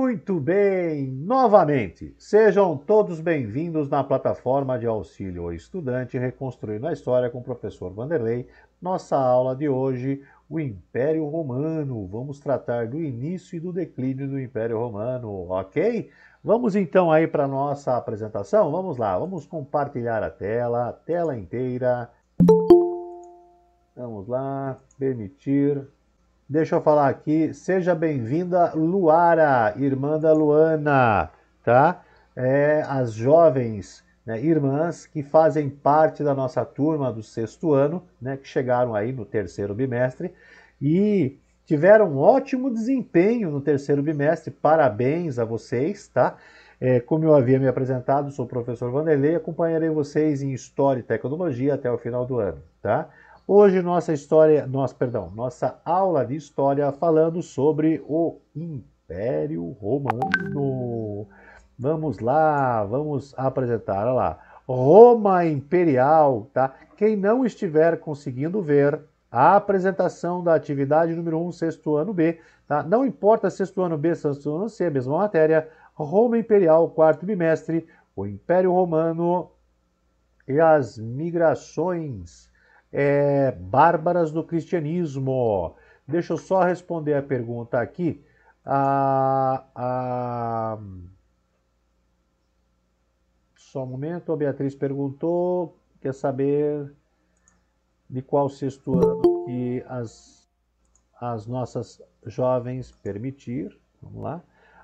Muito bem, novamente, sejam todos bem-vindos na plataforma de auxílio ao estudante Reconstruindo a História com o professor Vanderlei. Nossa aula de hoje, o Império Romano. Vamos tratar do início e do declínio do Império Romano, ok? Vamos então aí para a nossa apresentação? Vamos lá, vamos compartilhar a tela inteira. Vamos lá, permitir. Deixa eu falar aqui, seja bem-vinda Luara, irmã da Luana, tá? As jovens, né, irmãs que fazem parte da nossa turma do 6º ano, né, que chegaram aí no 3º bimestre e tiveram um ótimo desempenho no 3º bimestre, parabéns a vocês, tá? Como eu havia me apresentado, sou o professor Vanderlei, acompanharei vocês em História e Tecnologia até o final do ano, tá? Hoje nossa aula de história falando sobre o Império Romano. Vamos lá, vamos apresentar, olha lá. Roma Imperial, tá? Quem não estiver conseguindo ver a apresentação da atividade número 1, 6º ano B, tá? Não importa 6º ano B, 6º ano C, mesma matéria. Roma Imperial, 4º bimestre, o Império Romano e as migrações bárbaras do cristianismo. Deixa eu só responder a pergunta aqui. Só um momento, a Beatriz perguntou, quer saber de qual 6º ano que as nossas jovens permitir. Vamos lá.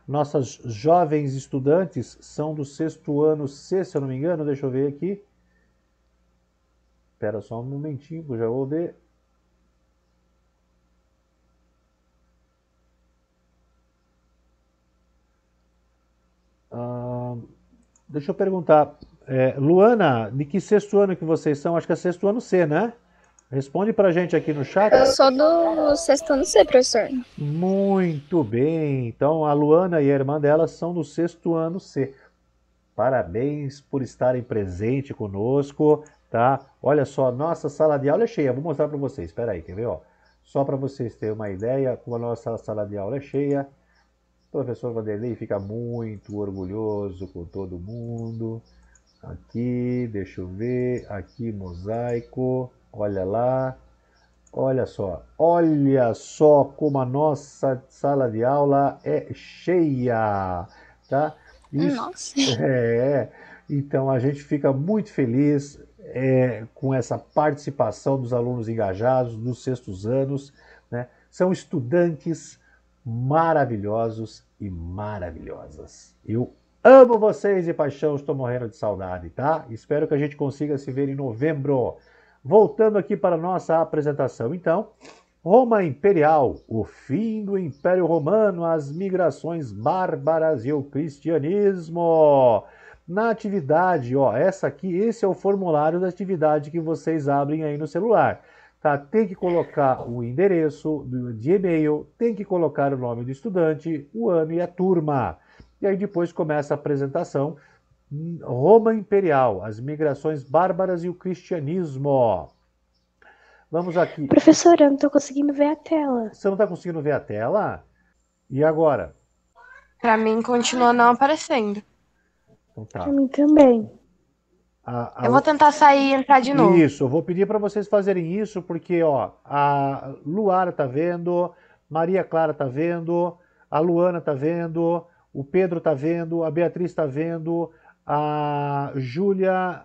Nossas jovens estudantes são do 6º ano C, se eu não me engano, deixa eu ver aqui. Espera só um momentinho, que eu já vou ver. Deixa eu perguntar. Luana, de que 6º ano que vocês são? Acho que é 6º ano C, né? Responde pra gente aqui no chat. Eu sou do 6º ano C, professor. Muito bem. Então, a Luana e a irmã dela são do 6º ano C. Parabéns por estarem presentes conosco, tá? Olha só, nossa sala de aula é cheia. Vou mostrar para vocês. Espera aí, quer ver? Ó? Só para vocês terem uma ideia, como a nossa sala de aula é cheia, o professor Vanderlei fica muito orgulhoso com todo mundo. Aqui, deixa eu ver, aqui mosaico, olha lá. Olha só como a nossa sala de aula é cheia, tá? Isso Nossa. então a gente fica muito feliz com essa participação dos alunos engajados dos 6º anos, né? São estudantes maravilhosos e maravilhosas. Eu amo vocês de paixão, estou morrendo de saudade, tá? Espero que a gente consiga se ver em novembro. Voltando aqui para a nossa apresentação, então, Roma Imperial, o fim do Império Romano, as migrações bárbaras e o cristianismo. Na atividade, ó, esse é o formulário da atividade que vocês abrem aí no celular. Tá? Tem que colocar o endereço de e-mail, tem que colocar o nome do estudante, o ano e a turma. E aí depois começa a apresentação. Roma Imperial, as migrações bárbaras e o cristianismo. Vamos aqui. Professor, eu não estou conseguindo ver a tela. Você não está conseguindo ver a tela? E agora? Para mim continua não aparecendo. Então tá. Para mim também. Eu vou tentar sair e entrar de novo. Isso, eu vou pedir para vocês fazerem isso, porque ó, a Luara tá vendo, Maria Clara tá vendo, a Luana tá vendo, o Pedro tá vendo, a Beatriz tá vendo, a Júlia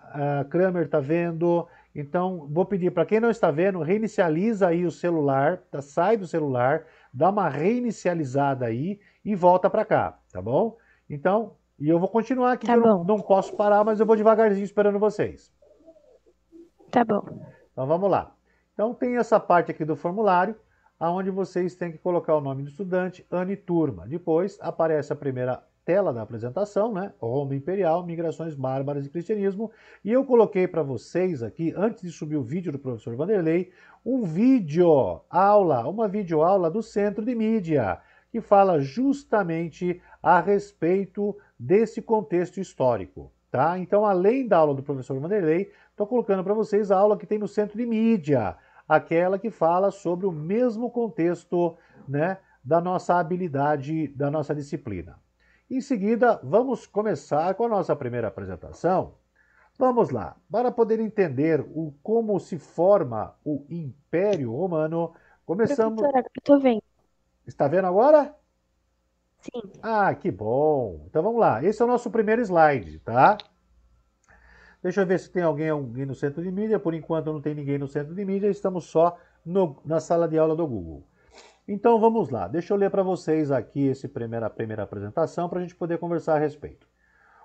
Kramer tá vendo. Então, vou pedir para quem não está vendo, reinicializa aí o celular, tá? Sai do celular, dá uma reinicializada aí e volta para cá, tá bom? Então, e eu vou continuar aqui, Tá que eu bom. não posso parar, mas eu vou devagarzinho esperando vocês. Tá bom. Então vamos lá. Então tem essa parte aqui do formulário, onde vocês têm que colocar o nome do estudante, ano e turma. Depois aparece a primeira tela da apresentação, né? Roma Imperial, Migrações Bárbaras e Cristianismo. E eu coloquei para vocês aqui, antes de subir o vídeo do professor Vanderlei, uma videoaula do Centro de Mídia, que fala justamente a respeito desse contexto histórico. Tá? Então, além da aula do professor Vanderlei, estou colocando para vocês a aula que tem no Centro de Mídia, aquela que fala sobre o mesmo contexto, né, da nossa habilidade, da nossa disciplina. Em seguida, vamos começar com a nossa primeira apresentação. Vamos lá. Para poder entender como se forma o Império Romano, começamos... Professora, eu tô vendo. Está vendo agora? Sim. Ah, que bom. Então vamos lá. Esse é o nosso primeiro slide, tá? Deixa eu ver se tem alguém no centro de mídia. Por enquanto não tem ninguém no centro de mídia. Estamos só na sala de aula do Google. Então vamos lá. Deixa eu ler para vocês aqui a primeira apresentação para a gente poder conversar a respeito.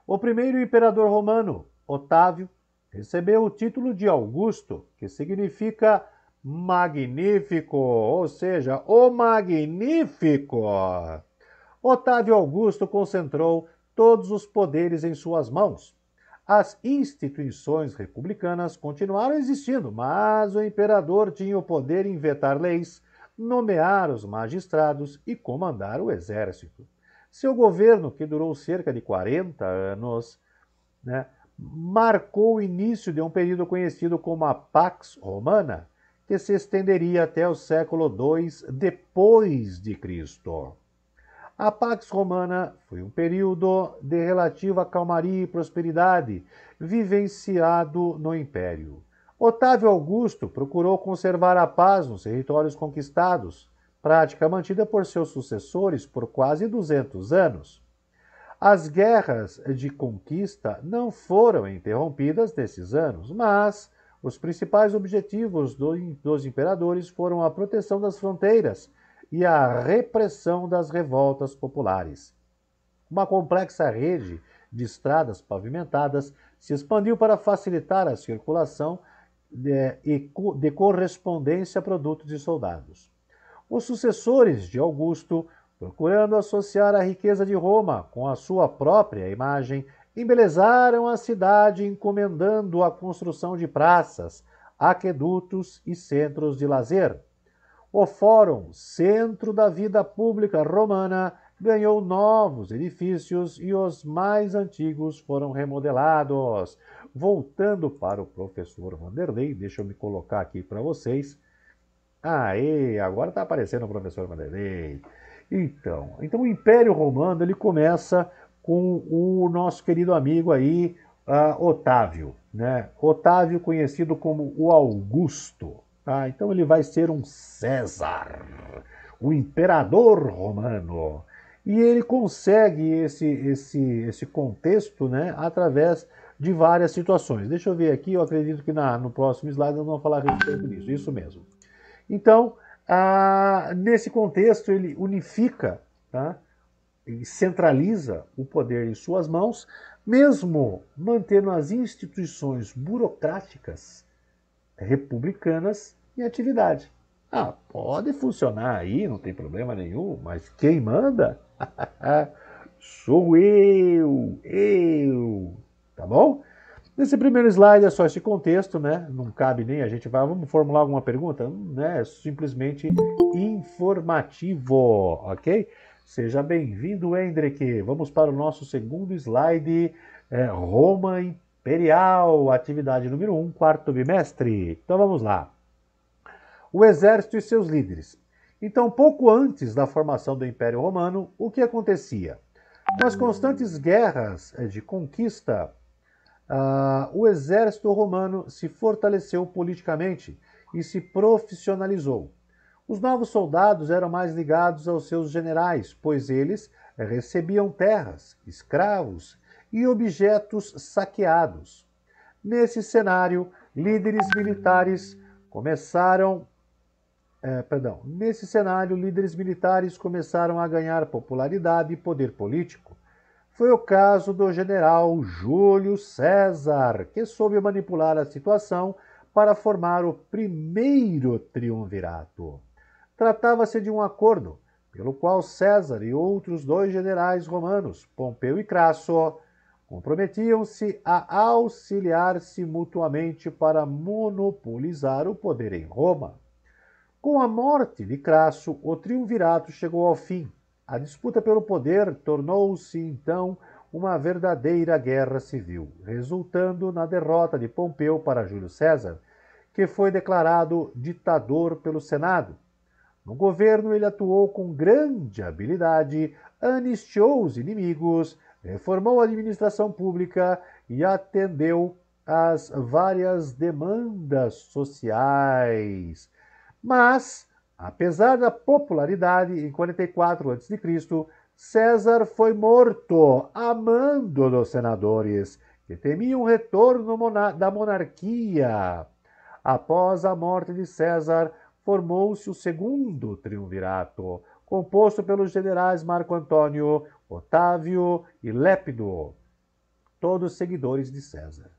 O primeiro imperador romano, Otávio, recebeu o título de Augusto, que significa magnífico, ou seja, o magnífico. Otávio Augusto concentrou todos os poderes em suas mãos. As instituições republicanas continuaram existindo, mas o imperador tinha o poder em vetar leis, nomear os magistrados e comandar o exército. Seu governo, que durou cerca de 40 anos, marcou o início de um período conhecido como a Pax Romana, que se estenderia até o século II depois de Cristo. A Pax Romana foi um período de relativa calmaria e prosperidade vivenciado no Império. Otávio Augusto procurou conservar a paz nos territórios conquistados, prática mantida por seus sucessores por quase 200 anos. As guerras de conquista não foram interrompidas nesses anos, mas os principais objetivos dos imperadores foram a proteção das fronteiras e a repressão das revoltas populares. Uma complexa rede de estradas pavimentadas se expandiu para facilitar a circulação de correspondência a produtos e soldados. Os sucessores de Augusto, procurando associar a riqueza de Roma com a sua própria imagem, embelezaram a cidade encomendando a construção de praças, aquedutos e centros de lazer. O Fórum, centro da vida pública romana, ganhou novos edifícios e os mais antigos foram remodelados. Voltando para o professor Vanderlei, deixa eu me colocar aqui para vocês. Aê, agora está aparecendo o professor Vanderlei. Então o Império Romano ele começa com o nosso querido amigo aí, Otávio, né? Otávio, conhecido como o Augusto. Tá? Então ele vai ser um César, o imperador romano. E ele consegue esse contexto, né, através de várias situações. Deixa eu ver aqui, eu acredito que no próximo slide nós vamos falar a respeito disso. Isso mesmo. Então, nesse contexto, ele unifica, tá? Ele centraliza o poder em suas mãos, mesmo mantendo as instituições burocráticas republicanas em atividade. Pode funcionar aí, não tem problema nenhum, mas quem manda sou eu, tá bom? Nesse primeiro slide é só esse contexto, né? Não cabe nem a gente vamos formular alguma pergunta? É simplesmente informativo, ok? Seja bem-vindo, Hendrik. Vamos para o nosso segundo slide, Roma Imperial, atividade número 1, quarto bimestre. Então vamos lá. O exército e seus líderes. Então, pouco antes da formação do Império Romano, o que acontecia? Nas constantes guerras de conquista, o exército romano se fortaleceu politicamente e se profissionalizou. Os novos soldados eram mais ligados aos seus generais, pois eles recebiam terras, escravos e objetos saqueados. Nesse cenário, líderes militares começaram a ganhar popularidade e poder político. Foi o caso do general Júlio César, que soube manipular a situação para formar o primeiro triunvirato. Tratava-se de um acordo, pelo qual César e outros 2 generais romanos, Pompeu e Crasso, comprometiam-se a auxiliar-se mutuamente para monopolizar o poder em Roma. Com a morte de Crasso, o triunvirato chegou ao fim. A disputa pelo poder tornou-se, então, uma verdadeira guerra civil, resultando na derrota de Pompeu para Júlio César, que foi declarado ditador pelo Senado. No governo, ele atuou com grande habilidade, anistiou os inimigos, reformou a administração pública e atendeu às várias demandas sociais. Mas, apesar da popularidade, em 44 a.C., César foi morto a mando dos senadores, que temiam o retorno da monarquia. Após a morte de César, formou-se o segundo triunvirato, composto pelos generais Marco Antônio, Otávio e Lépido, todos seguidores de César.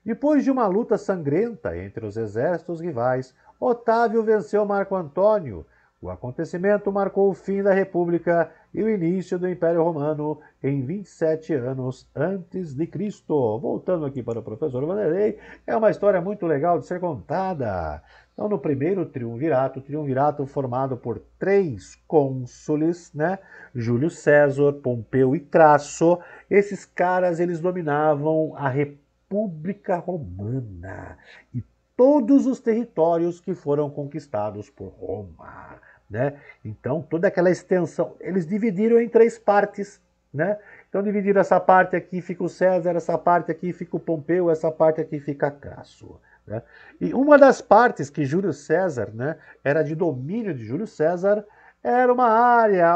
Depois de uma luta sangrenta entre os exércitos rivais, Otávio venceu Marco Antônio. O acontecimento marcou o fim da República e o início do Império Romano em 27 anos antes de Cristo. Voltando aqui para o professor Vanderlei, é uma história muito legal de ser contada. Então, no primeiro triunvirato formado por 3 cônsules, né? Júlio César, Pompeu e Crasso, esses caras eles dominavam a República Romana e todos os territórios que foram conquistados por Roma, né? Então, toda aquela extensão, eles dividiram em 3 partes, né? Então, dividiram essa parte aqui fica o César, essa parte aqui fica o Pompeu, essa parte aqui fica Crasso, né? E uma das partes que Júlio César, né, era de domínio de Júlio César, era uma área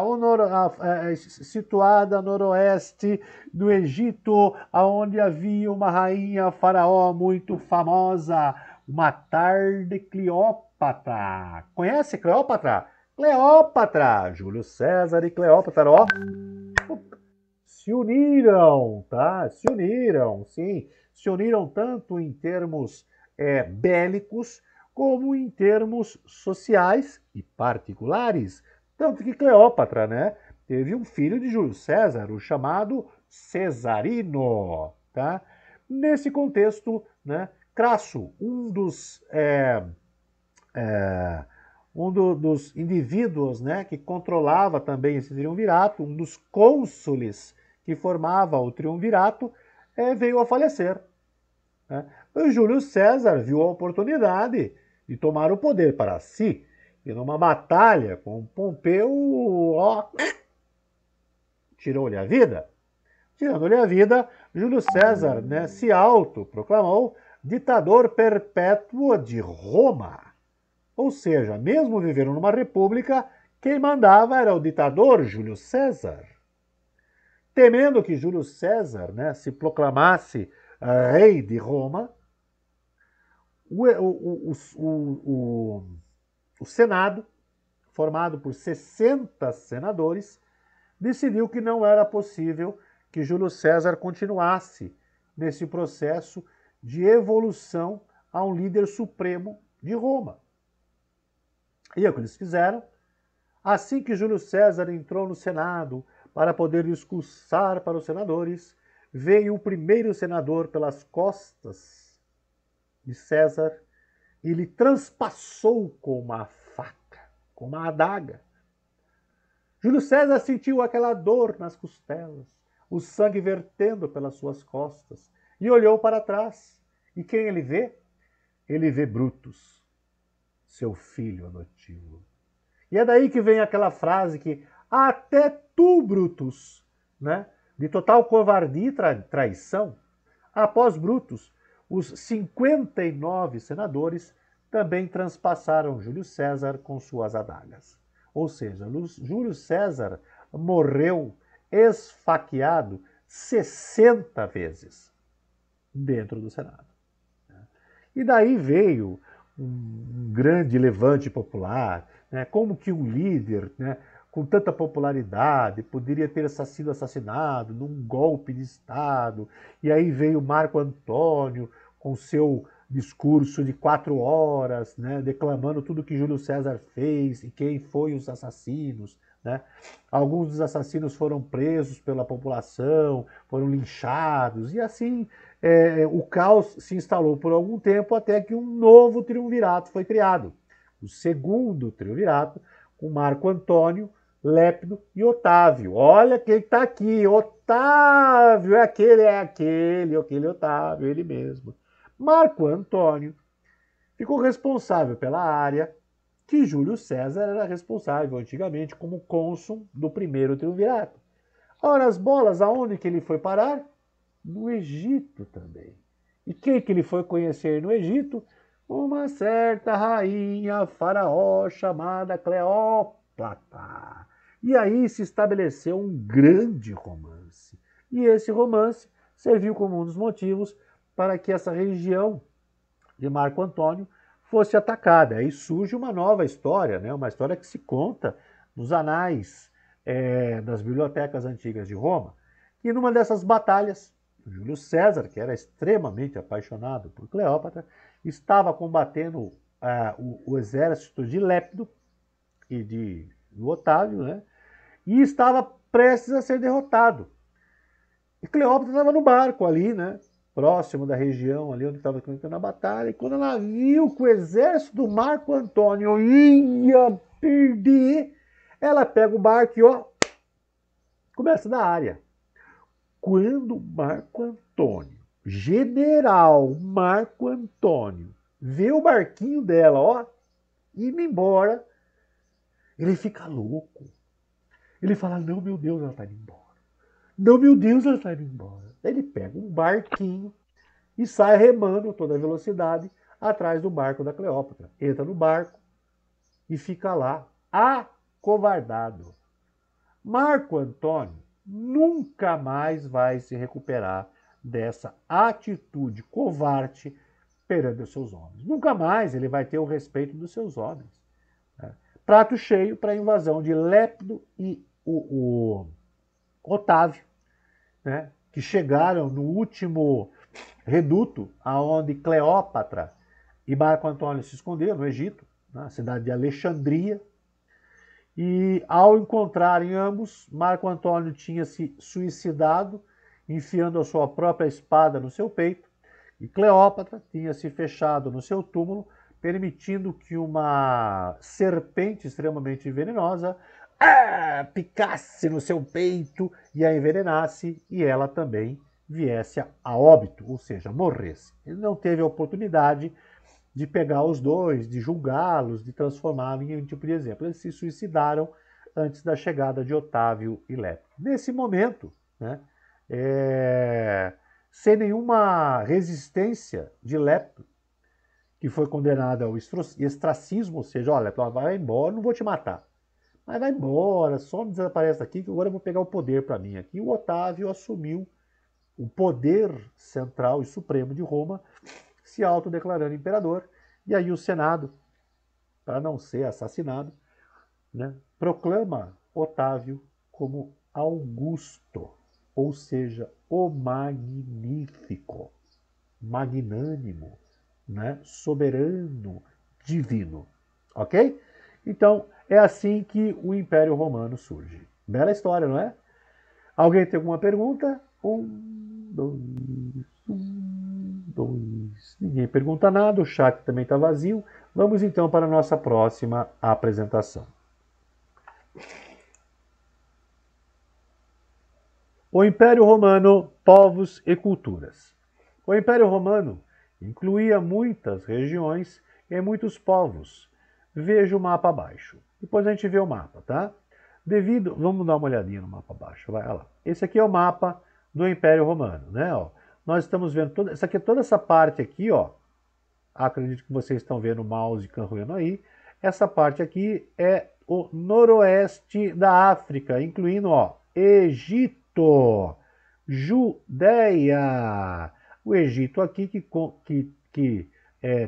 situada a noroeste do Egito, onde havia uma rainha faraó muito famosa, uma tarde Cleópatra. Conhece Cleópatra? Cleópatra! Júlio César e Cleópatra, ó, se uniram, tá? Se uniram, sim. Se uniram tanto em termos bélicos, como em termos sociais e particulares. Tanto que Cleópatra, né, teve um filho de Júlio César, o chamado Cesarino, tá? Nesse contexto, né, Crasso, dos indivíduos, né, que controlava também esse triunvirato, um dos cônsules que formava o triunvirato, veio a falecer, né? O Júlio César viu a oportunidade de tomar o poder para si, e numa batalha com Pompeu, ó, tirou-lhe a vida. Tirando-lhe a vida, Júlio César, né, se autoproclamou ditador perpétuo de Roma. Ou seja, mesmo vivendo numa república, quem mandava era o ditador Júlio César. Temendo que Júlio César, né, se proclamasse rei de Roma, o Senado, formado por 60 senadores, decidiu que não era possível que Júlio César continuasse nesse processo de evolução a um líder supremo de Roma. E é o que eles fizeram. Assim que Júlio César entrou no Senado para poder discursar para os senadores, veio o primeiro senador pelas costas de César e lhe transpassou com uma faca, com uma adaga. Júlio César sentiu aquela dor nas costelas, o sangue vertendo pelas suas costas, e olhou para trás. E quem ele vê? Ele vê Brutus, seu filho adotivo. E é daí que vem aquela frase que até tu, Brutus, né, de total covardia e traição, após Brutus, os 59 senadores também transpassaram Júlio César com suas adagas. Ou seja, Júlio César morreu esfaqueado 60 vezes dentro do Senado. E daí veio um grande levante popular, né? Como que um líder, né, com tanta popularidade poderia ter sido assassinado num golpe de Estado. E aí veio Marco Antônio com seu discurso de 4 horas, né, declamando tudo que Júlio César fez e quem foi os assassinos, né? Alguns dos assassinos foram presos pela população, foram linchados, e assim o caos se instalou por algum tempo até que um novo triunvirato foi criado. O segundo triunvirato, com Marco Antônio, Lépido e Otávio. Olha quem está aqui, Otávio, aquele Otávio, ele mesmo. Marco Antônio ficou responsável pela área que Júlio César era responsável antigamente como cônsul do primeiro triunvirato. Ora, as bolas, aonde que ele foi parar? No Egito também. E quem que ele foi conhecer no Egito? Uma certa rainha faraó chamada Cleópatra. E aí se estabeleceu um grande romance. E esse romance serviu como um dos motivos para que essa região de Marco Antônio fosse atacada. Aí surge uma nova história, né? Uma história que se conta nos anais das bibliotecas antigas de Roma. E numa dessas batalhas, Júlio César, que era extremamente apaixonado por Cleópatra, estava combatendo o exército de Lépido e do Otávio, né? E estava prestes a ser derrotado. E Cleópatra estava no barco ali, né? Próximo da região ali onde estava acontecendo a batalha. E quando ela viu que o exército do Marco Antônio ia perder, ela pega o barco e começa da área. Quando Marco Antônio, general Marco Antônio, vê o barquinho dela, indo embora, ele fica louco. Ele fala, não, meu Deus, ela está indo embora. Não, meu Deus, ela está indo embora. Ele pega um barquinho e sai remando toda a velocidade atrás do barco da Cleópatra. Entra no barco e fica lá, acovardado. Marco Antônio nunca mais vai se recuperar dessa atitude covarde perante os seus homens. Nunca mais ele vai ter o respeito dos seus homens. Prato cheio para a invasão de Lépido e o Otávio, né, que chegaram no último reduto aonde Cleópatra e Marco Antônio se esconderam, no Egito, na cidade de Alexandria. E ao encontrarem ambos, Marco Antônio tinha se suicidado, enfiando a sua própria espada no seu peito, e Cleópatra tinha se fechado no seu túmulo, permitindo que uma serpente extremamente venenosa picasse no seu peito e a envenenasse, e ela também viesse a óbito, ou seja, morresse. Ele não teve a oportunidade de pegar os dois, de julgá-los, de transformá-los em um tipo de exemplo. Eles se suicidaram antes da chegada de Otávio e Lépido. Nesse momento, né, sem nenhuma resistência de Lépido, que foi condenado ao ostracismo, ou seja, olha, vai embora, não vou te matar. Mas vai embora, só me desaparece daqui, que agora eu vou pegar o poder para mim aqui. O Otávio assumiu o poder central e supremo de Roma, se autodeclarando imperador, e aí o Senado, para não ser assassinado, né, proclama Otávio como Augusto, ou seja, o Magnífico, magnânimo, né, soberano, divino. Ok? Então, é assim que o Império Romano surge. Bela história, não é? Alguém tem alguma pergunta? 1, 2. Ninguém pergunta nada, o chat também está vazio. Vamos então para a nossa próxima apresentação. O Império Romano, povos e culturas. O Império Romano incluía muitas regiões e muitos povos. Veja o mapa abaixo. Depois a gente vê o mapa, tá? Vamos dar uma olhadinha no mapa abaixo, vai lá. Esse aqui é o mapa do Império Romano, né? Nós estamos vendo toda essa parte aqui, acredito que vocês estão vendo o mouse carregando aí. Essa parte aqui é o noroeste da África, incluindo, Egito, Judéia. O Egito aqui que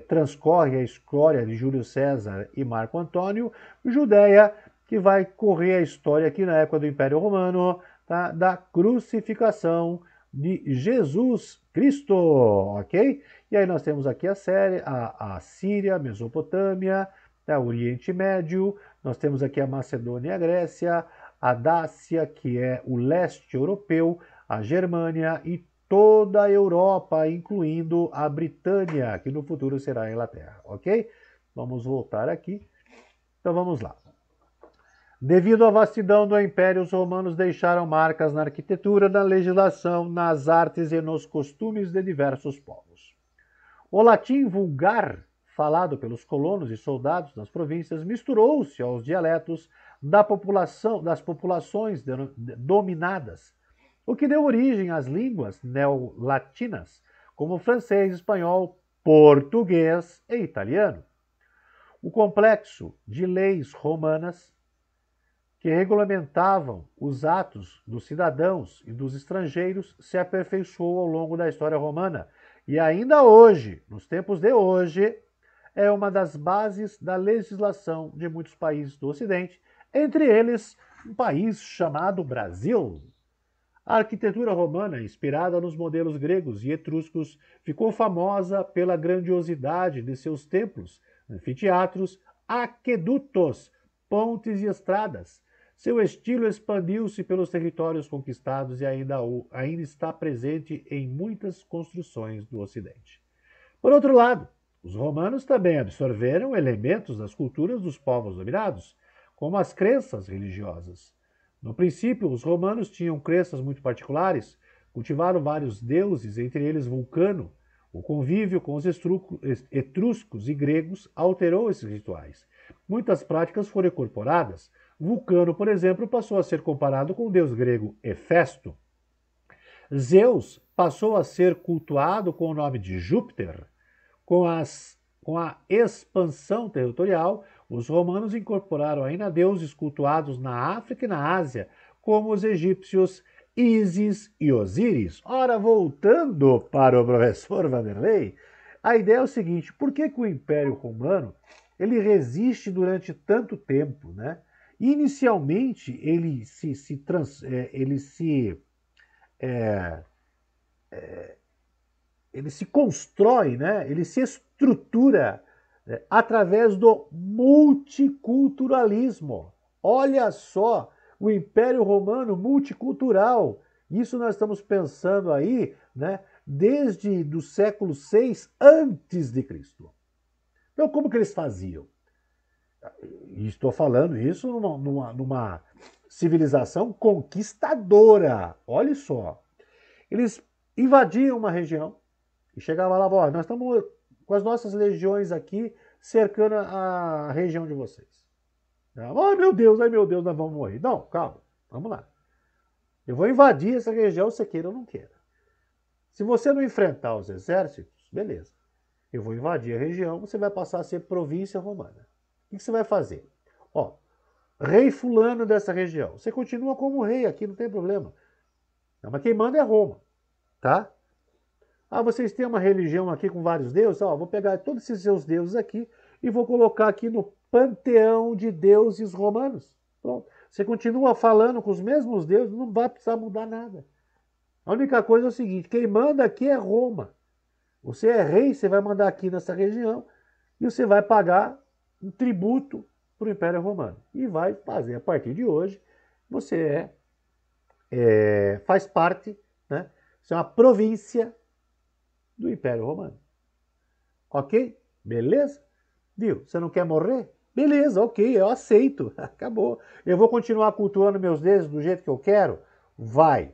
transcorre a história de Júlio César e Marco Antônio. Judéia, que vai correr a história aqui na época do Império Romano, tá? Da crucificação de Jesus Cristo, ok? E aí nós temos aqui a Síria, a Mesopotâmia, o Oriente Médio, nós temos aqui a Macedônia e a Grécia, a Dácia, que é o leste europeu, a Germânia e toda a Europa, incluindo a Britânia, que no futuro será a Inglaterra, ok? Vamos voltar aqui. Então vamos lá. Devido à vastidão do Império, os romanos deixaram marcas na arquitetura, na legislação, nas artes e nos costumes de diversos povos. O latim vulgar, falado pelos colonos e soldados das províncias misturou-se aos dialetos das populações dominadas, o que deu origem às línguas neolatinas, como francês, espanhol, português e italiano. O complexo de leis romanas que regulamentavam os atos dos cidadãos e dos estrangeiros se aperfeiçoou ao longo da história romana e ainda hoje, nos tempos de hoje, é uma das bases da legislação de muitos países do Ocidente, entre eles um país chamado Brasil. A arquitetura romana, inspirada nos modelos gregos e etruscos, ficou famosa pela grandiosidade de seus templos, anfiteatros, aquedutos, pontes e estradas. Seu estilo expandiu-se pelos territórios conquistados e ainda está presente em muitas construções do Ocidente. Por outro lado, os romanos também absorveram elementos das culturas dos povos dominados, como as crenças religiosas. No princípio, os romanos tinham crenças muito particulares, cultivaram vários deuses, entre eles Vulcano. O convívio com os etruscos e gregos alterou esses rituais. Muitas práticas foram incorporadas. Vulcano, por exemplo, passou a ser comparado com o deus grego Hefesto. Zeus passou a ser cultuado com o nome de Júpiter. Com a expansão territorial, os romanos incorporaram ainda deuses cultuados na África e na Ásia, como os egípcios Ísis e Osíris. Ora, voltando para o professor Vanderlei, a ideia é o seguinte: por que o Império Romano ele resiste durante tanto tempo, né? Inicialmente, ele se constrói, né? Ele se estrutura através do multiculturalismo. Olha só, o Império Romano multicultural. Isso nós estamos pensando aí, né? Desde do século VI antes de Cristo. Então, como que eles faziam? E estou falando isso numa civilização conquistadora. Olha só. Eles invadiam uma região e chegavam lá, ó, nós estamos com as nossas legiões aqui cercando a região de vocês. Ai meu Deus, nós vamos morrer. Não, calma, vamos lá. Eu vou invadir essa região, você queira ou não queira. Se você não enfrentar os exércitos, beleza. Eu vou invadir a região, você vai passar a ser província romana. O que você vai fazer? Ó, rei fulano dessa região. Você continua como rei aqui, não tem problema. Não, mas quem manda é Roma, tá? Ah, vocês têm uma religião aqui com vários deuses? Ó, vou pegar todos esses seus deuses aqui e vou colocar aqui no panteão de deuses romanos. Pronto. Você continua falando com os mesmos deuses, não vai precisar mudar nada. A única coisa é o seguinte, quem manda aqui é Roma. Você é rei, você vai mandar aqui nessa região e você vai pagar um tributo para o Império Romano. E vai fazer, a partir de hoje, você faz parte, né? Você é uma província do Império Romano. Ok? Beleza? Viu? Você não quer morrer? Beleza, ok, eu aceito. Acabou. Eu vou continuar cultuando meus deuses do jeito que eu quero? Vai.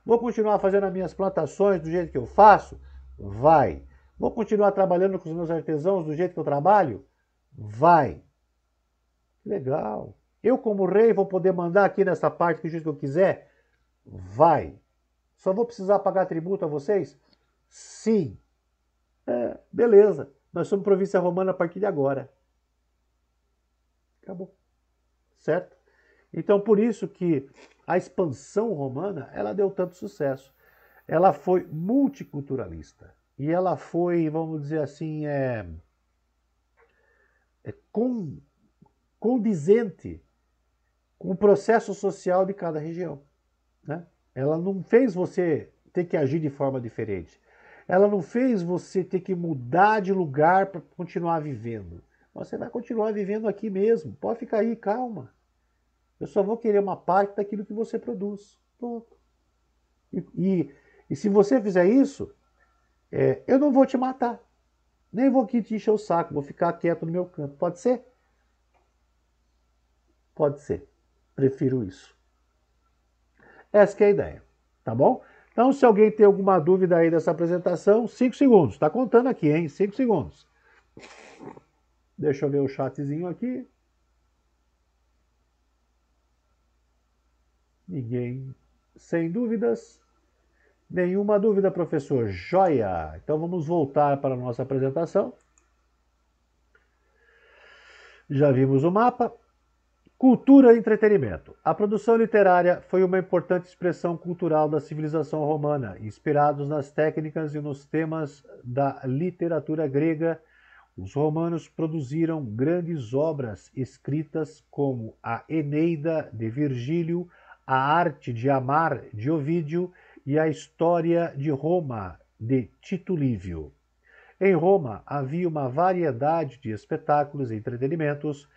Vou continuar fazendo as minhas plantações do jeito que eu faço? Vai. Vou continuar trabalhando com os meus artesãos do jeito que eu trabalho? Vai. Legal. Eu, como rei, vou poder mandar aqui nessa parte do jeito que eu quiser? Vai. Só vou precisar pagar tributo a vocês? Sim. Beleza. Nós somos província romana a partir de agora. Acabou. Certo? Então, por isso que a expansão romana, ela deu tanto sucesso. Ela foi multiculturalista. E ela foi, vamos dizer assim, condizente com o processo social de cada região, né? Ela não fez você ter que agir de forma diferente. Ela não fez você ter que mudar de lugar para continuar vivendo. Você vai continuar vivendo aqui mesmo. Pode ficar aí, calma. Eu só vou querer uma parte daquilo que você produz. Pronto. E se você fizer isso, eu não vou te matar. Nem vou aqui te encher o saco. Vou ficar quieto no meu canto. Pode ser? Pode ser. Prefiro isso. Essa que é a ideia. Tá bom? Então, se alguém tem alguma dúvida aí dessa apresentação, 5 segundos. Está contando aqui, hein? 5 segundos. Deixa eu ver o chatzinho aqui. Ninguém sem dúvidas. Nenhuma dúvida, professor. Joia! Então vamos voltar para a nossa apresentação. Já vimos o mapa. Cultura e entretenimento. A produção literária foi uma importante expressão cultural da civilização romana, inspirados nas técnicas e nos temas da literatura grega. Os romanos produziram grandes obras escritas como a Eneida, de Virgílio, a Arte de Amar, de Ovídio, e a História de Roma, de Tito Livio. Em Roma havia uma variedade de espetáculos e entretenimentos.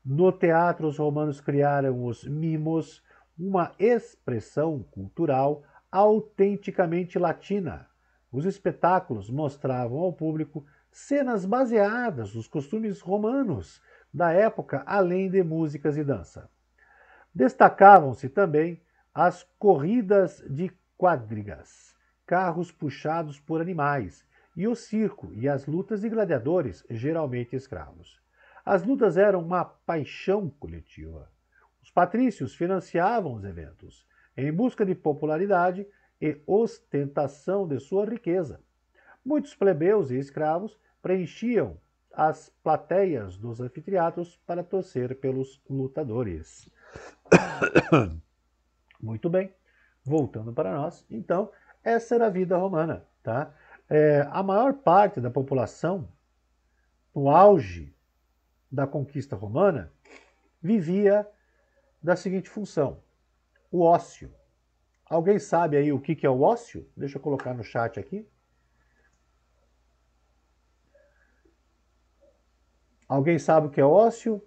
No teatro, os romanos criaram os mimos, uma expressão cultural autenticamente latina. Os espetáculos mostravam ao público cenas baseadas nos costumes romanos da época, além de músicas e dança. Destacavam-se também as corridas de quadrigas, carros puxados por animais, e o circo e as lutas de gladiadores, geralmente escravos. As lutas eram uma paixão coletiva. Os patrícios financiavam os eventos, em busca de popularidade e ostentação de sua riqueza. Muitos plebeus e escravos preenchiam as plateias dos anfiteatros para torcer pelos lutadores. Muito bem, voltando para nós. Então, essa era a vida romana, tá? A maior parte da população, no auge da conquista romana, vivia da seguinte função: o ócio. Alguém sabe aí o que é o ócio? Deixa eu colocar no chat aqui. Alguém sabe o que é ócio?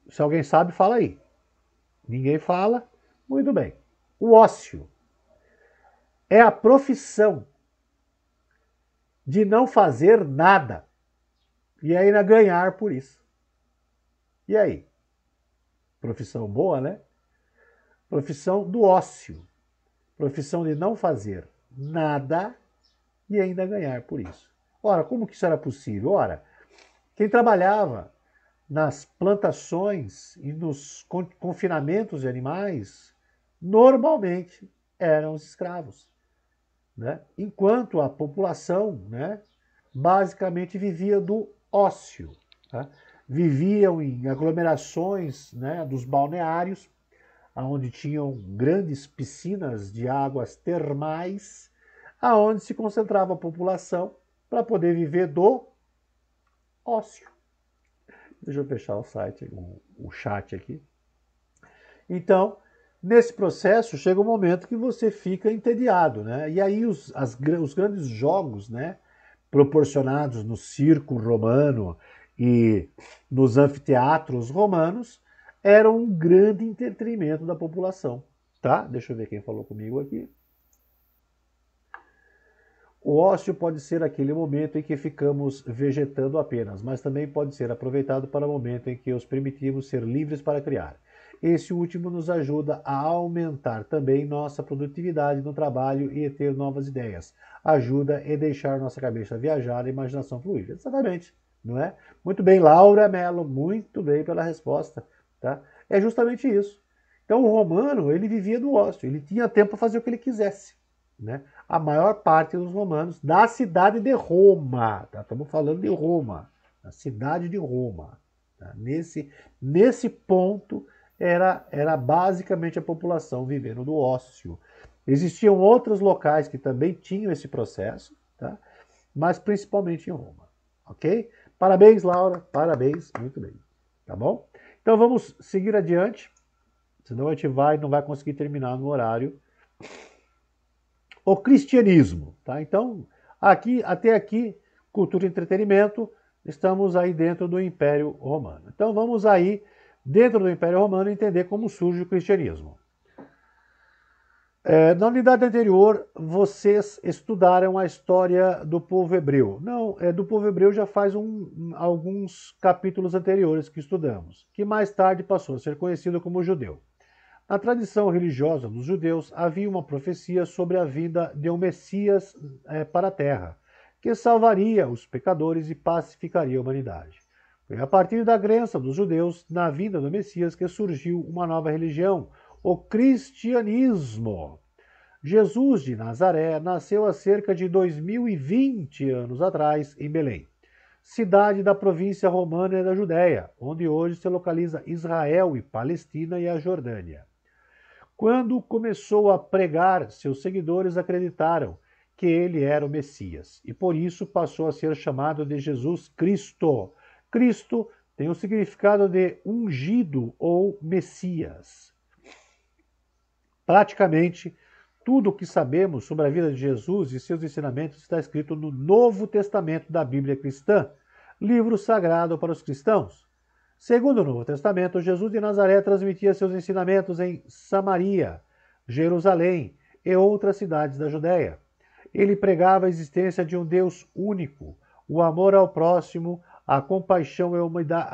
Se alguém sabe, fala aí. Ninguém fala? Muito bem. O ócio é a profissão de não fazer nada e ainda ganhar por isso. E aí? Profissão boa, né? Profissão do ócio. Profissão de não fazer nada e ainda ganhar por isso. Ora, como que isso era possível? Ora, quem trabalhava nas plantações e nos confinamentos de animais, normalmente eram os escravos, né? Enquanto a população, né, basicamente vivia do ócio, tá? Viviam em aglomerações, né, dos balneários, onde tinham grandes piscinas de águas termais, aonde se concentrava a população para poder viver do ócio. Deixa eu fechar o chat aqui. Então, nesse processo, chega um momento que você fica entediado, né? E aí os grandes jogos, né, proporcionados no circo romano e nos anfiteatros romanos eram um grande entretenimento da população, tá? Deixa eu ver quem falou comigo aqui. O ócio pode ser aquele momento em que ficamos vegetando apenas, mas também pode ser aproveitado para o momento em que os permitimos ser livres para criar. Esse último nos ajuda a aumentar também nossa produtividade no trabalho e ter novas ideias. Ajuda em deixar nossa cabeça viajar e a imaginação fluir. Exatamente, não é? Muito bem, Laura Mello, muito bem pela resposta, tá? É justamente isso. Então o romano, ele vivia do ócio, ele tinha tempo para fazer o que ele quisesse, né? A maior parte dos romanos da cidade de Roma, tá? Estamos falando de Roma, da cidade de Roma, tá? Nesse ponto era basicamente a população vivendo do ócio. Existiam outros locais que também tinham esse processo, tá? Mas principalmente em Roma, ok? Parabéns, Laura, parabéns, muito bem, tá bom? Então vamos seguir adiante, senão a gente não vai conseguir terminar no horário. O cristianismo, tá? Então, até aqui, cultura e entretenimento, estamos aí dentro do Império Romano. Então, vamos aí, dentro do Império Romano, entender como surge o cristianismo. Na unidade anterior, vocês estudaram a história do povo hebreu. Não, do povo hebreu já faz alguns capítulos anteriores que estudamos, que mais tarde passou a ser conhecido como judeu. Na tradição religiosa dos judeus, havia uma profecia sobre a vinda de um Messias para a Terra, que salvaria os pecadores e pacificaria a humanidade. Foi a partir da crença dos judeus na vinda do Messias que surgiu uma nova religião, o cristianismo. Jesus de Nazaré nasceu há cerca de 2020 anos atrás em Belém, cidade da província romana da Judéia, onde hoje se localiza Israel e Palestina e a Jordânia. Quando começou a pregar, seus seguidores acreditaram que ele era o Messias e por isso passou a ser chamado de Jesus Cristo. Cristo tem o significado de ungido ou Messias. Praticamente, tudo o que sabemos sobre a vida de Jesus e seus ensinamentos está escrito no Novo Testamento da Bíblia cristã, livro sagrado para os cristãos. Segundo o Novo Testamento, Jesus de Nazaré transmitia seus ensinamentos em Samaria, Jerusalém e outras cidades da Judéia. Ele pregava a existência de um Deus único, o amor ao próximo, a compaixão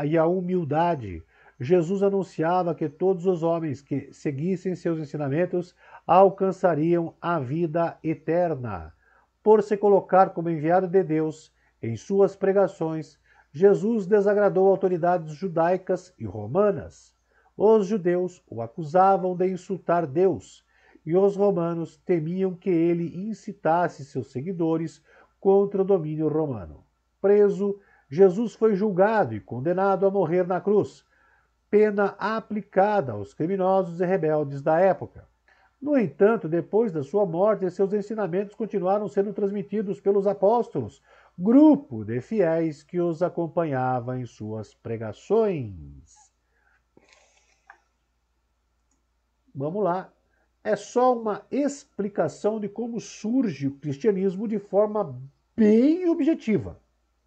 e a humildade. Jesus anunciava que todos os homens que seguissem seus ensinamentos alcançariam a vida eterna. Por se colocar como enviado de Deus em suas pregações, Jesus desagradou autoridades judaicas e romanas. Os judeus o acusavam de insultar Deus, e os romanos temiam que ele incitasse seus seguidores contra o domínio romano. Preso, Jesus foi julgado e condenado a morrer na cruz, pena aplicada aos criminosos e rebeldes da época. No entanto, depois da sua morte, seus ensinamentos continuaram sendo transmitidos pelos apóstolos, grupo de fiéis que os acompanhava em suas pregações. Vamos lá. É só uma explicação de como surge o cristianismo de forma bem objetiva,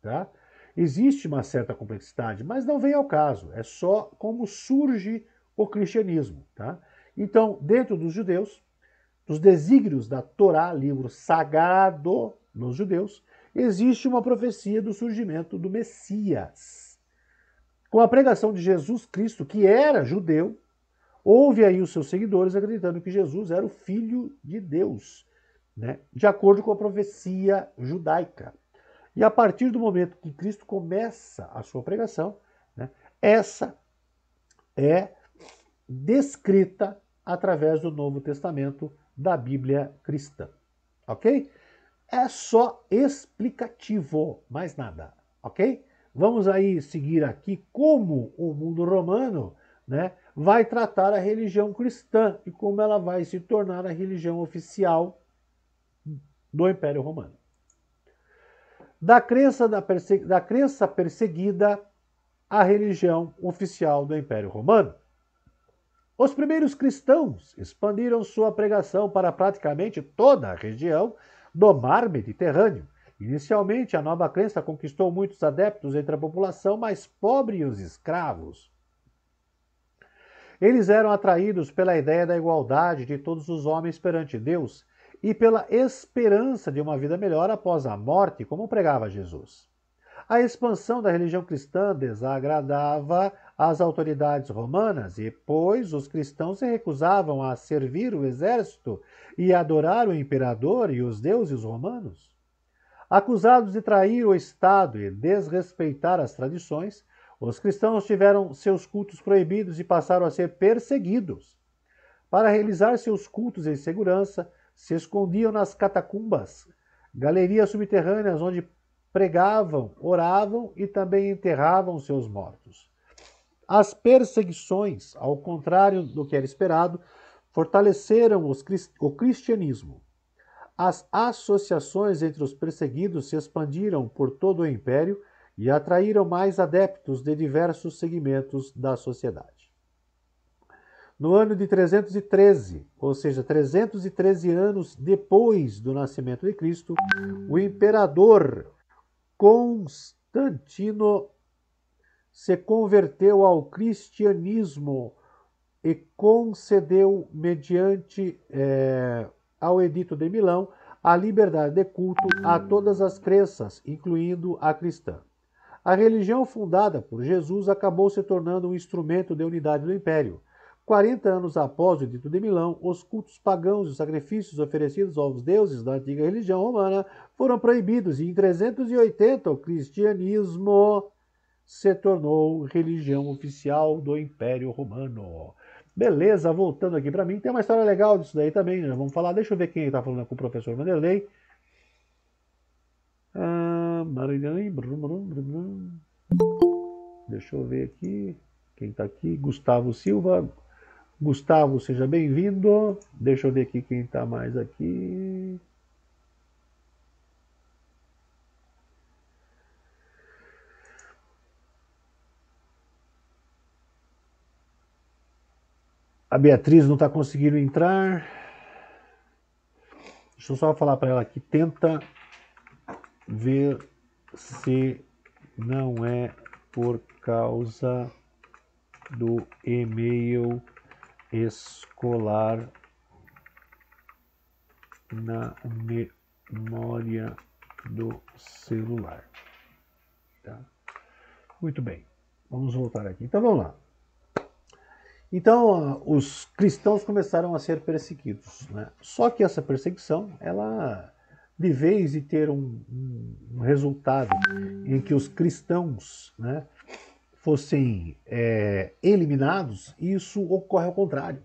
tá? Existe uma certa complexidade, mas não vem ao caso. É só como surge o cristianismo, tá? Então, dentro dos judeus, dos desígnios da Torá, livro sagrado nos judeus, existe uma profecia do surgimento do Messias. Com a pregação de Jesus Cristo, que era judeu, houve aí os seus seguidores acreditando que Jesus era o Filho de Deus, né? De acordo com a profecia judaica. E a partir do momento que Cristo começa a sua pregação, né, essa é descrita através do Novo Testamento da Bíblia cristã. Ok? É só explicativo, mais nada. Ok? Vamos aí seguir aqui como o mundo romano, né, vai tratar a religião cristã e como ela vai se tornar a religião oficial do Império Romano. Da crença perseguida à religião oficial do Império Romano. Os primeiros cristãos expandiram sua pregação para praticamente toda a região do Mar Mediterrâneo. Inicialmente, a nova crença conquistou muitos adeptos entre a população mais pobre e os escravos. Eles eram atraídos pela ideia da igualdade de todos os homens perante Deus e pela esperança de uma vida melhor após a morte, como pregava Jesus. A expansão da religião cristã desagradava as autoridades romanas e, pois os cristãos se recusavam a servir o exército e adorar o imperador e os deuses romanos. Acusados de trair o Estado e desrespeitar as tradições, os cristãos tiveram seus cultos proibidos e passaram a ser perseguidos. Para realizar seus cultos em segurança, se escondiam nas catacumbas, galerias subterrâneas onde pregavam, oravam e também enterravam seus mortos. As perseguições, ao contrário do que era esperado, fortaleceram o cristianismo. As associações entre os perseguidos se expandiram por todo o império e atraíram mais adeptos de diversos segmentos da sociedade. No ano de 313, ou seja, 313 anos depois do nascimento de Cristo, o imperador Constantino se converteu ao cristianismo e concedeu, mediante ao Edito de Milão, a liberdade de culto a todas as crenças, incluindo a cristã. A religião fundada por Jesus acabou se tornando um instrumento de unidade do império, 40 anos após o Edito de Milão, os cultos pagãos e os sacrifícios oferecidos aos deuses da antiga religião romana foram proibidos e em 380 o cristianismo se tornou religião oficial do Império Romano. Beleza, voltando aqui para mim, tem uma história legal disso daí também, né? Vamos falar, deixa eu ver quem está falando com o professor Vanderlei. Deixa eu ver aqui, quem está aqui, Gustavo Silva. Gustavo, seja bem-vindo. Deixa eu ver aqui quem está mais aqui. A Beatriz não está conseguindo entrar. Deixa eu só falar para ela aqui. Tenta ver se não é por causa do e-mail escolar na memória do celular. Tá? Muito bem. Vamos voltar aqui. Então vamos lá. Então, os cristãos começaram a ser perseguidos, né? Só que essa perseguição, ela, de vez de ter um resultado em que os cristãos, né, fossem eliminados, isso ocorre ao contrário.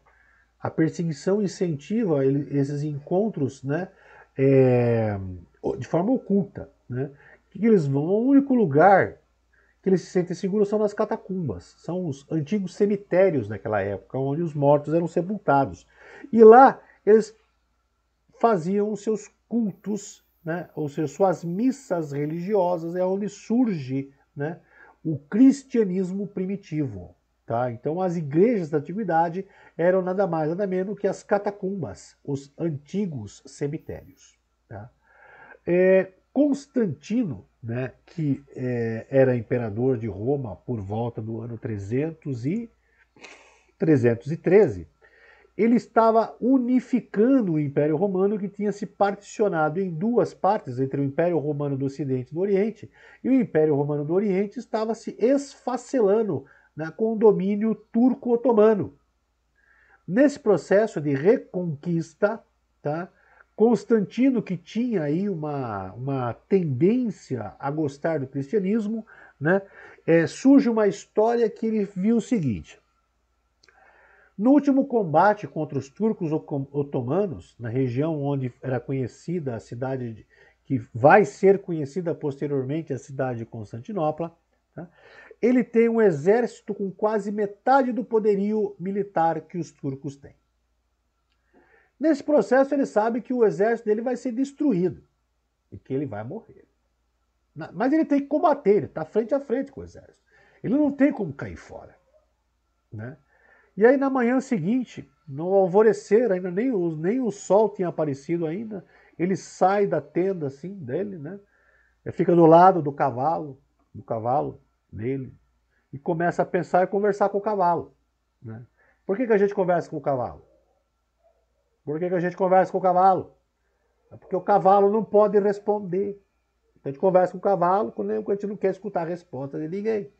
A perseguição incentiva esses encontros, né, de forma oculta. Né? Que eles vão ao único lugar que eles se sentem seguros são nas catacumbas. São os antigos cemitérios daquela época, onde os mortos eram sepultados. E lá eles faziam os seus cultos, né? Ou seja, suas missas religiosas, é onde surge, né, o cristianismo primitivo. Tá? Então as igrejas da antiguidade eram nada mais, nada menos que as catacumbas, os antigos cemitérios. Tá? Constantino, né, que era imperador de Roma por volta do ano 313, ele estava unificando o Império Romano, que tinha se particionado em duas partes, entre o Império Romano do Ocidente e do Oriente, e o Império Romano do Oriente estava se esfacelando, né, com o domínio turco-otomano. Nesse processo de reconquista, tá, Constantino, que tinha aí uma tendência a gostar do cristianismo, né, surge uma história que ele viu o seguinte. No último combate contra os turcos otomanos, na região onde era conhecida a cidade, que vai ser conhecida posteriormente a cidade de Constantinopla, tá, ele tem um exército com quase metade do poderio militar que os turcos têm. Nesse processo, ele sabe que o exército dele vai ser destruído e que ele vai morrer. Mas ele tem que combater, ele está frente a frente com o exército. Ele não tem como cair fora. Né? E aí, na manhã seguinte, no alvorecer, ainda nem o sol tinha aparecido ainda, ele sai da tenda assim dele, né? Ele fica do lado do cavalo dele, e começa a pensar e conversar com o cavalo. Né? Por que a gente conversa com o cavalo? Por que a gente conversa com o cavalo? É porque o cavalo não pode responder. Então a gente conversa com o cavalo quando a gente não quer escutar a resposta de ninguém.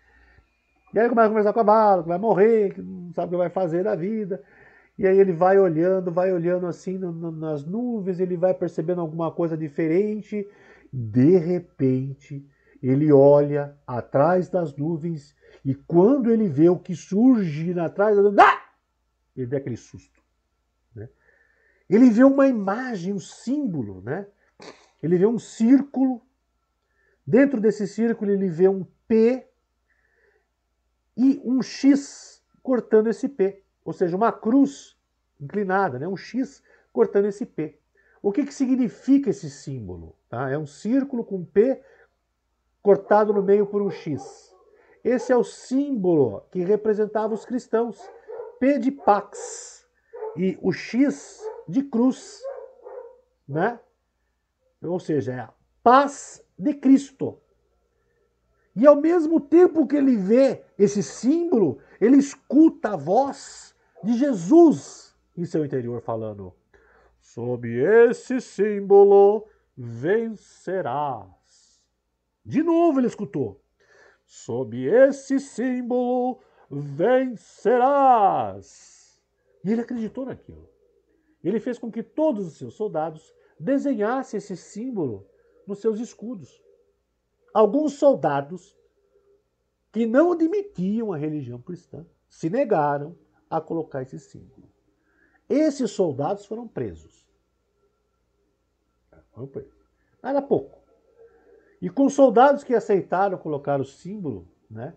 E aí começa a conversar com o cavalo, que vai morrer, que não sabe o que vai fazer da vida. E aí ele vai olhando assim nas nuvens, ele vai percebendo alguma coisa diferente. De repente, ele olha atrás das nuvens e quando ele vê o que surge atrás das nuvens, ele dá aquele susto. Ele vê uma imagem, um símbolo, né? Ele vê um círculo. Dentro desse círculo ele vê um P e um X cortando esse P. Ou seja, uma cruz inclinada, né? Um X cortando esse P. O que significa esse símbolo? Tá? É um círculo com P cortado no meio por um X. Esse é o símbolo que representava os cristãos. P de Pax e o X de cruz, né? Ou seja, é a paz de Cristo. E ao mesmo tempo que ele vê esse símbolo, ele escuta a voz de Jesus em seu interior falando: sob esse símbolo vencerás. De novo ele escutou: sob esse símbolo vencerás. E ele acreditou naquilo. Ele fez com que todos os seus soldados desenhassem esse símbolo nos seus escudos. Alguns soldados que não admitiam a religião cristã se negaram a colocar esse símbolo. Esses soldados foram presos. Era pouco. E com soldados que aceitaram colocar o símbolo, né,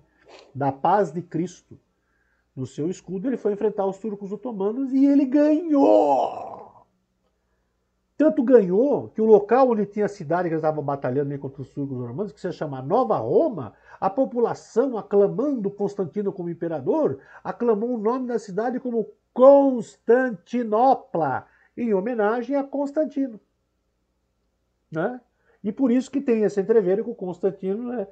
da paz de Cristo no seu escudo, ele foi enfrentar os turcos otomanos e ele ganhou! Tanto ganhou que o local onde tinha a cidade que eles estavam batalhando contra os turcos otomanos, que se chama Nova Roma, a população, aclamando Constantino como imperador, aclamou o nome da cidade como Constantinopla, em homenagem a Constantino. Né? E por isso que tem esse entreveiro que o Constantino, né,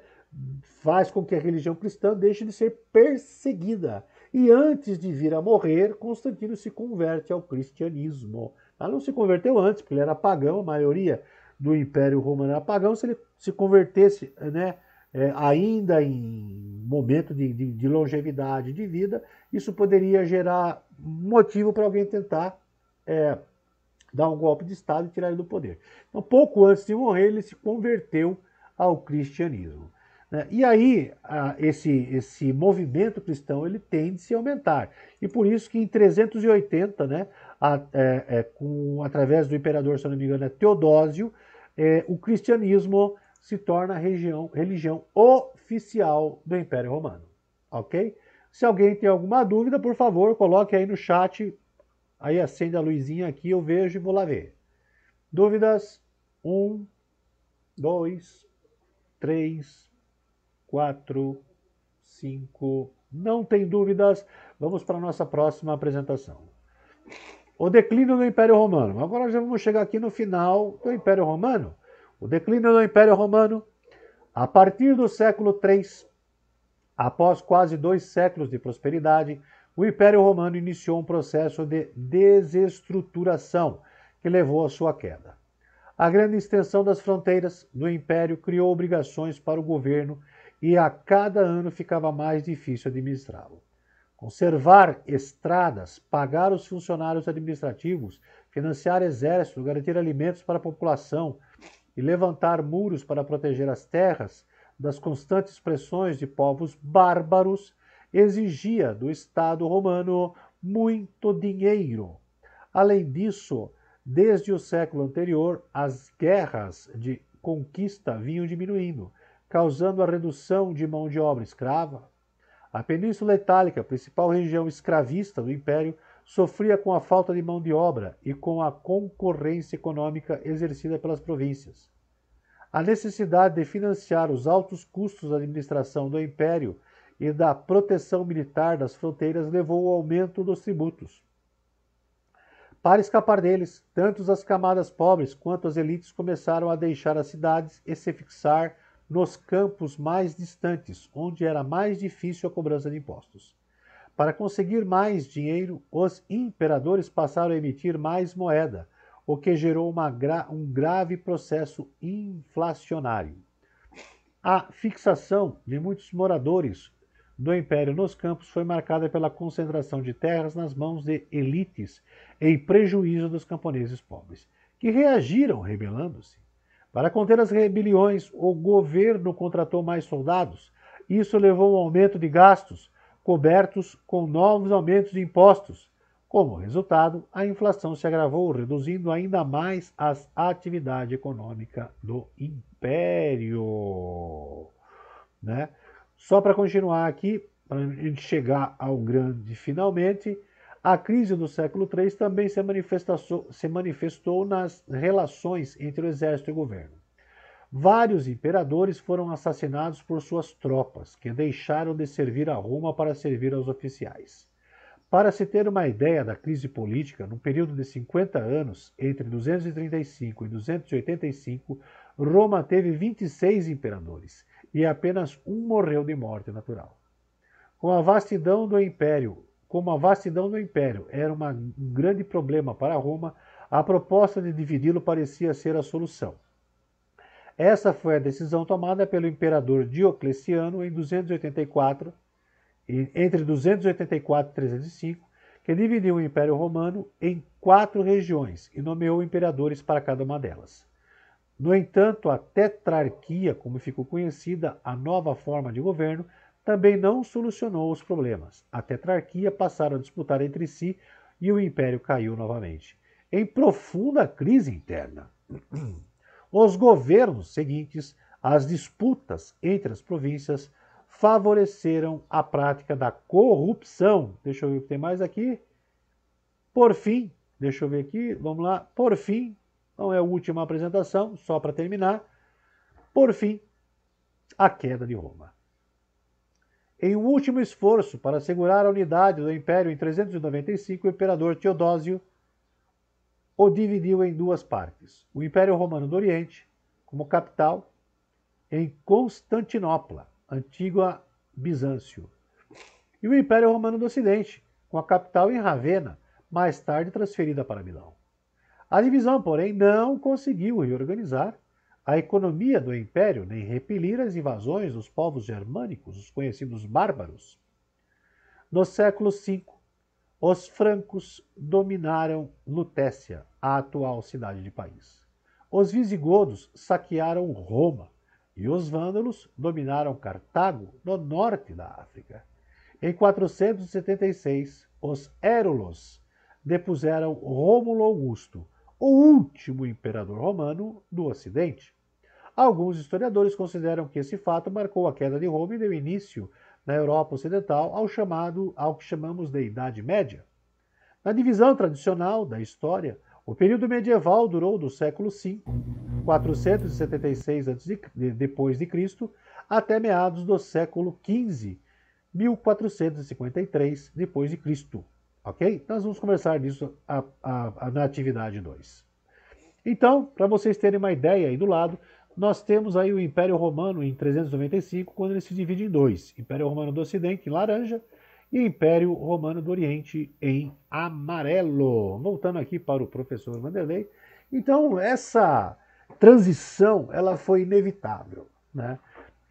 faz com que a religião cristã deixe de ser perseguida. E antes de vir a morrer, Constantino se converte ao cristianismo. Ele não se converteu antes, porque ele era pagão, a maioria do Império Romano era pagão. Se ele se convertesse, né, ainda em momento de longevidade de vida, isso poderia gerar motivo para alguém tentar dar um golpe de Estado e tirar ele do poder. Então, pouco antes de morrer, ele se converteu ao cristianismo. Né? E aí, esse movimento cristão ele tende a se aumentar. E por isso que em 380, né, através do imperador, se não me engano, Teodósio, o cristianismo se torna a religião oficial do Império Romano. Ok? Se alguém tem alguma dúvida, por favor, coloque aí no chat. Aí acende a luzinha aqui, eu vejo e vou lá ver. Dúvidas? 1, 2, 3, 4, 5. Não tem dúvidas. Vamos para a nossa próxima apresentação. O declínio do Império Romano. Agora já vamos chegar aqui no final do Império Romano. O declínio do Império Romano, a partir do século III, após quase 2 séculos de prosperidade, o Império Romano iniciou um processo de desestruturação que levou à sua queda. A grande extensão das fronteiras do Império criou obrigações para o governo e a cada ano ficava mais difícil administrá-lo. Conservar estradas, pagar os funcionários administrativos, financiar exército, garantir alimentos para a população e levantar muros para proteger as terras das constantes pressões de povos bárbaros exigia do Estado romano muito dinheiro. Além disso, desde o século anterior, as guerras de conquista vinham diminuindo, causando a redução de mão de obra escrava. A Península Itálica, principal região escravista do Império, sofria com a falta de mão de obra e com a concorrência econômica exercida pelas províncias. A necessidade de financiar os altos custos da administração do Império e da proteção militar das fronteiras levou ao aumento dos tributos. Para escapar deles, tanto as camadas pobres quanto as elites começaram a deixar as cidades e se fixar nos campos mais distantes, onde era mais difícil a cobrança de impostos. Para conseguir mais dinheiro, os imperadores passaram a emitir mais moeda, o que gerou um grave processo inflacionário. A fixação de muitos moradores do Império nos campos foi marcada pela concentração de terras nas mãos de elites em prejuízo dos camponeses pobres, que reagiram rebelando-se. Para conter as rebeliões, o governo contratou mais soldados. Isso levou a um aumento de gastos, cobertos com novos aumentos de impostos. Como resultado, a inflação se agravou, reduzindo ainda mais a atividade econômica do Império. Né? Só para continuar aqui, para a gente chegar ao grande finalmente, a crise do século III também se manifestou nas relações entre o exército e o governo. Vários imperadores foram assassinados por suas tropas, que deixaram de servir a Roma para servir aos oficiais. Para se ter uma ideia da crise política, no período de 50 anos, entre 235 e 285, Roma teve 26 imperadores, e apenas um morreu de morte natural. Como a vastidão do Império era um grande problema para Roma, a proposta de dividi-lo parecia ser a solução. Essa foi a decisão tomada pelo imperador Diocleciano em 284, entre 284 e 305, que dividiu o Império Romano em 4 regiões e nomeou imperadores para cada uma delas. No entanto, a tetrarquia, como ficou conhecida, a nova forma de governo, também não solucionou os problemas. A tetrarquia passaram a disputar entre si e o império caiu novamente, em profunda crise interna. Os governos seguintes, as disputas entre as províncias, favoreceram a prática da corrupção. Deixa eu ver o que tem mais aqui. Por fim, deixa eu ver aqui, vamos lá. Por fim, não é a última apresentação, só para terminar. Por fim, a queda de Roma. Em um último esforço para assegurar a unidade do Império em 395, o imperador Teodósio o dividiu em 2 partes. O Império Romano do Oriente, como capital, em Constantinopla, antiga Bizâncio. E o Império Romano do Ocidente, com a capital em Ravenna, mais tarde transferida para Milão. A divisão, porém, não conseguiu reorganizar a economia do Império, nem repelir as invasões dos povos germânicos, os conhecidos bárbaros. No século V, os francos dominaram Lutécia, a atual cidade de País. Os visigodos saquearam Roma e os vândalos dominaram Cartago, no norte da África. Em 476, os Hérulos depuseram Rômulo Augusto, o último imperador romano do Ocidente. Alguns historiadores consideram que esse fato marcou a queda de Roma e deu início na Europa Ocidental ao que chamamos de Idade Média. Na divisão tradicional da história, o período medieval durou do século V, 476 depois de Cristo, até meados do século XV, 1453 depois de Cristo. Ok? Nós vamos conversar disso na atividade 2. Então, para vocês terem uma ideia aí do lado, nós temos aí o Império Romano em 395, quando ele se divide em 2. Império Romano do Ocidente em laranja e Império Romano do Oriente em amarelo. Voltando aqui para o professor Vanderlei. Então, essa transição ela foi inevitável, né?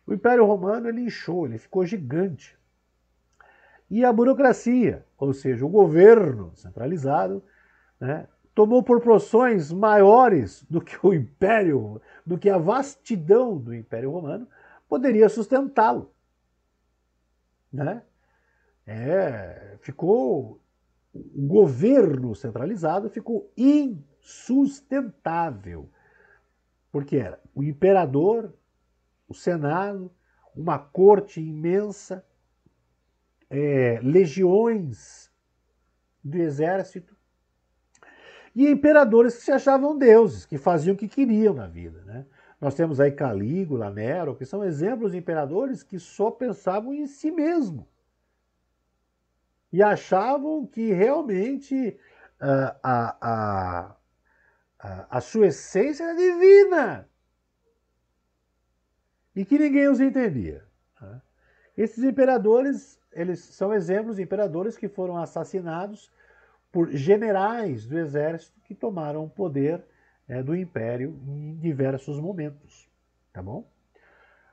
O Império Romano ele inchou, ele ficou gigante. E a burocracia, ou seja, o governo centralizado, né, tomou proporções maiores do que o Império, do que a vastidão do Império Romano poderia sustentá-lo, né? O governo centralizado ficou insustentável, porque era o imperador, o senado, uma corte imensa, legiões do exército e imperadores que se achavam deuses, que faziam o que queriam na vida, né? Nós temos aí Calígula, Nero, que são exemplos de imperadores que só pensavam em si mesmo e achavam que realmente a sua essência era divina e que ninguém os entendia, né? Esses imperadores, eles são exemplos de imperadores que foram assassinados por generais do exército que tomaram o poder do império em diversos momentos, tá bom?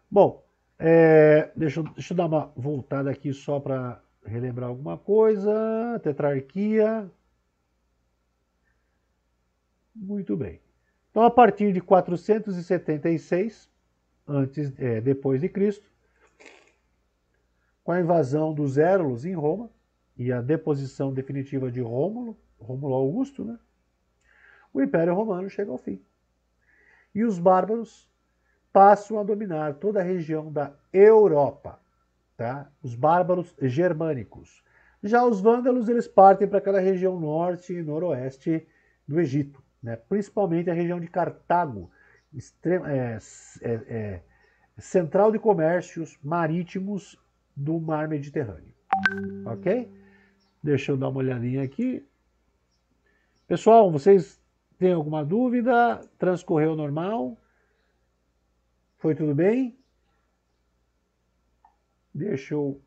Bom, deixa eu dar uma voltada aqui só para relembrar alguma coisa. Tetrarquia. Muito bem. Então, a partir de 476, depois de Cristo, com a invasão dos Hérulos em Roma e a deposição definitiva de Rômulo Augusto, né, o Império Romano chega ao fim. E os bárbaros passam a dominar toda a região da Europa, tá? Os bárbaros germânicos. Já os vândalos, eles partem para aquela região norte e noroeste do Egito, né? Principalmente a região de Cartago, central de comércios marítimos do mar Mediterrâneo. Ok? Deixa eu dar uma olhadinha aqui. Pessoal, vocês têm alguma dúvida? Transcorreu normal? Foi tudo bem? Deixa eu...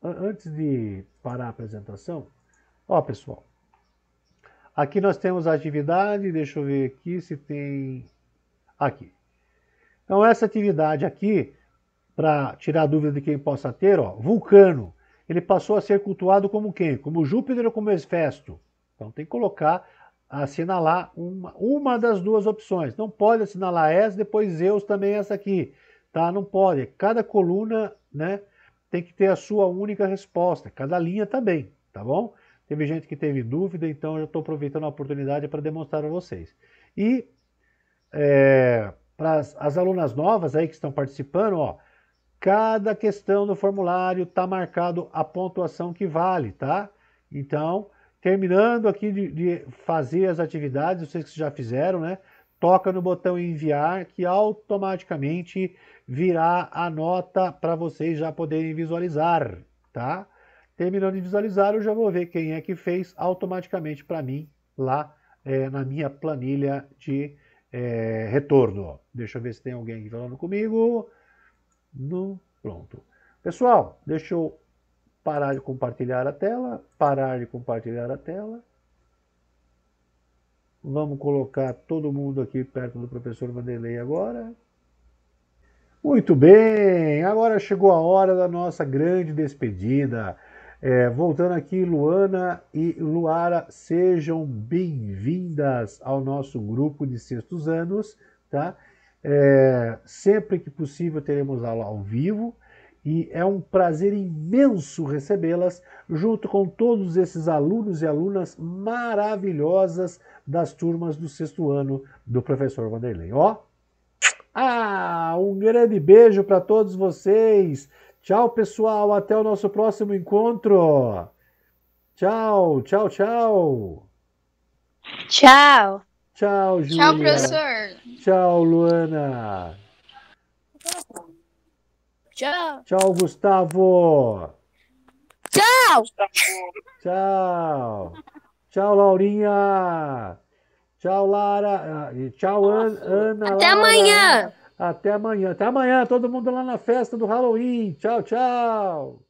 Antes de parar a apresentação, ó, pessoal, aqui nós temos a atividade, deixa eu ver aqui se tem... Aqui. Então, essa atividade aqui, para tirar a dúvida de quem possa ter, ó, Vulcano. ele passou a ser cultuado como quem? Como Júpiter ou como Hefesto? Então tem que colocar, assinalar uma das duas opções. Não pode assinalar essa, depois Zeus também essa aqui. Tá? Não pode. Cada coluna, né, tem que ter a sua única resposta. Cada linha também, tá bom? Teve gente que teve dúvida, então eu estou aproveitando a oportunidade para demonstrar a vocês. E para as alunas novas aí que estão participando, ó, cada questão do formulário está marcado a pontuação que vale, tá? Então, terminando aqui de fazer as atividades, vocês que já fizeram, né? Toca no botão enviar, que automaticamente virá a nota para vocês já poderem visualizar, tá? Terminando de visualizar, eu já vou ver quem é que fez automaticamente para mim lá na minha planilha de retorno. Deixa eu ver se tem alguém aqui falando comigo. Pronto. Pessoal, deixa eu parar de compartilhar a tela. Vamos colocar todo mundo aqui perto do professor Vanderlei agora. Muito bem, agora chegou a hora da nossa grande despedida. Voltando aqui, Luana e Luara, sejam bem-vindas ao nosso grupo de sextos anos, tá? Sempre que possível teremos aula ao vivo e é um prazer imenso recebê-las junto com todos esses alunos e alunas maravilhosas das turmas do sexto ano do professor Vanderlei. Um grande beijo para todos vocês. Tchau, pessoal. Até o nosso próximo encontro. Tchau, tchau, tchau. Tchau. Tchau, Júlia. Tchau, professor. Tchau, Luana. Tchau. Tchau, Gustavo. Tchau. Tchau. Tchau, Laurinha. Tchau, Lara. Tchau, Ana. Até Lara. amanhã. Até amanhã. Até amanhã. Todo mundo lá na festa do Halloween. Tchau, tchau.